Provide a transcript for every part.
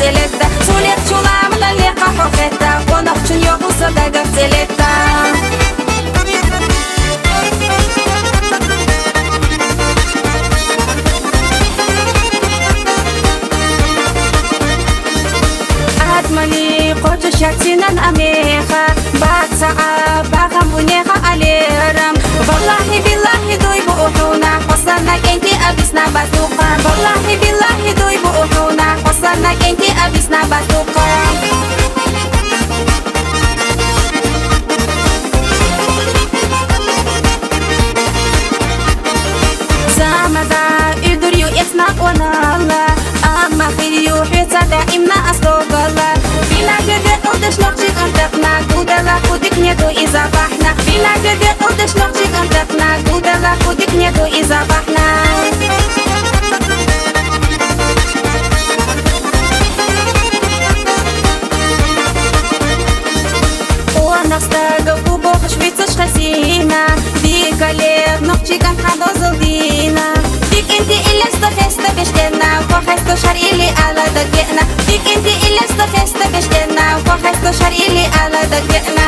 gafzeletta Sulet chulamla leqa hofetta Qonaq chun yoqulsa da gafzeletta Admali qocha shaksinan ameha Batsa'a baqam uneha aleram Wallahi billahi doy bu uhuna Qasana kenti abisna basuqa Wallahi billahi doy bu uhuna Qasana kenti abisna basuqa Zamada iduryu esnaq wanalla Amma khiriyu hita daimna asrogalla Fina gede udesh noqchik antaqna Gudala kudik nedu izabahna Fina gede udesh noqchik antaqna Gudala kudik nedu izabahna Uanaqstaga uboq shvitsash khazina Dikalek noqchik antaqna zildina Dik inti ilasta festa bishkena Qohaysto shar'ili ala dagena Dik inti ilasta festa bishkena Qohaysto shar'ili ala dagena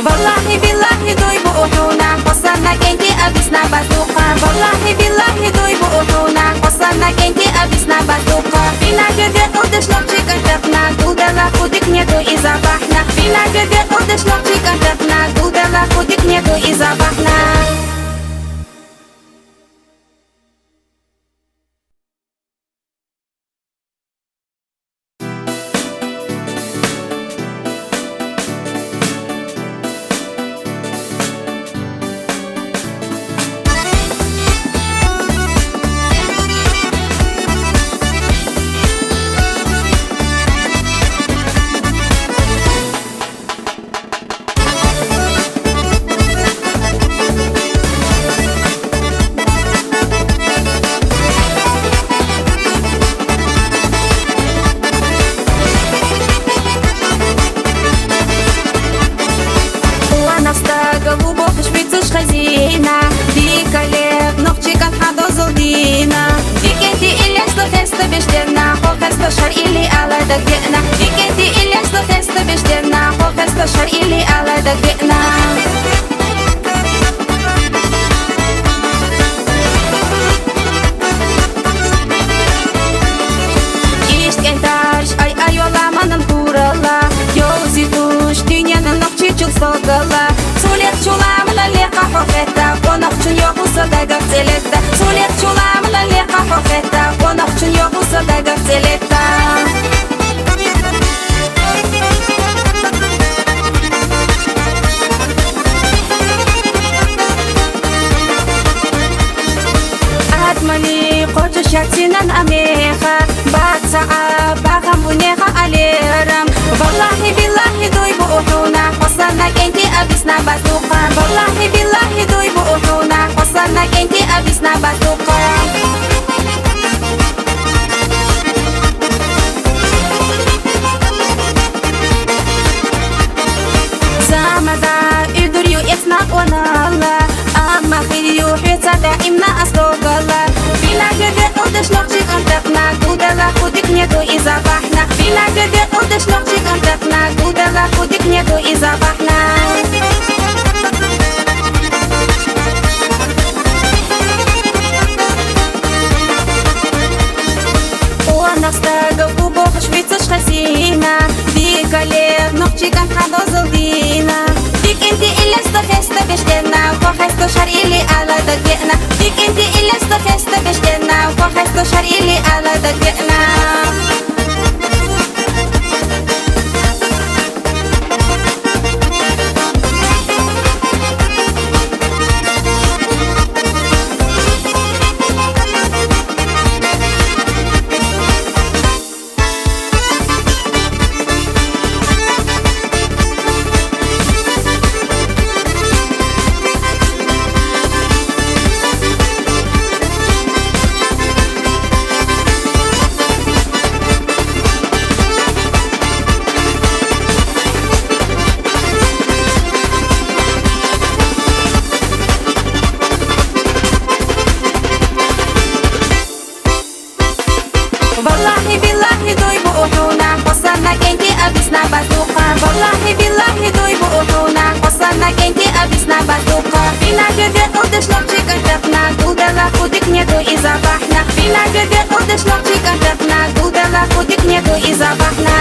Wallahi billahi doy bu uhuna Qasana kenti abisna basuqa Wallahi billahi doy bu uhuna Qasana kenti abisna basuqa Fina gede udesh noqchik antaqna Gudala kudik nedu izabahna Fina gede udesh noqchik antaqna Gudala kudik nedu izabahna Khazina Dikalek noqchik antaqna zildina Dik inti ilasta festa bishkena Qohaysto shar'ili ala dagena Dik inti ilasta festa bishkena Qohaysto shar'ili ala dagena Ay ayolamanın kurala Yol zitush dünyanın noqchichuk sogala Sulet chulamla leqa hofetta Qonaq chun yoqulsa da gafzeletta Sulet chulamla leqa hofetta Qonaq chun yoqulsa da gafzeletta Admali qocha shaksinan ameha Batsa'a baqam uneha aleram Wallahi billahi doy bu uhuna Qasana kenti abisna basuqa Wallahi billahi doy bu uhuna Qasana kenti abisna basuqa Zamada iduryu esnaq wanalla Amma khiriyu hita daimna asrogalla Fina gede udesh noqchik antaqna Gudala kudik nedu izabahna Fina gede udesh noqchik antaqna Gudala kudik nedu izabahna Uanaqstaga uboq shvitsash khazina Dikalek noqchik antaqna zildina Dik inti ilasta festa bishkena Qohaysto shar'ili ala dagena Dik inti ilasta festa bishkena Qohaysto shar'ili ala dagena Косоногенький, обвис на базука. Валлахи, биллахи, дуй буухуна. Косоногенький, обвис на базука. Фина жерде удыш ногчик артықна. Гулдала худик нету и запахна. Фина жерде удыш ногчик артықна. Гулдала худик нету и запахна.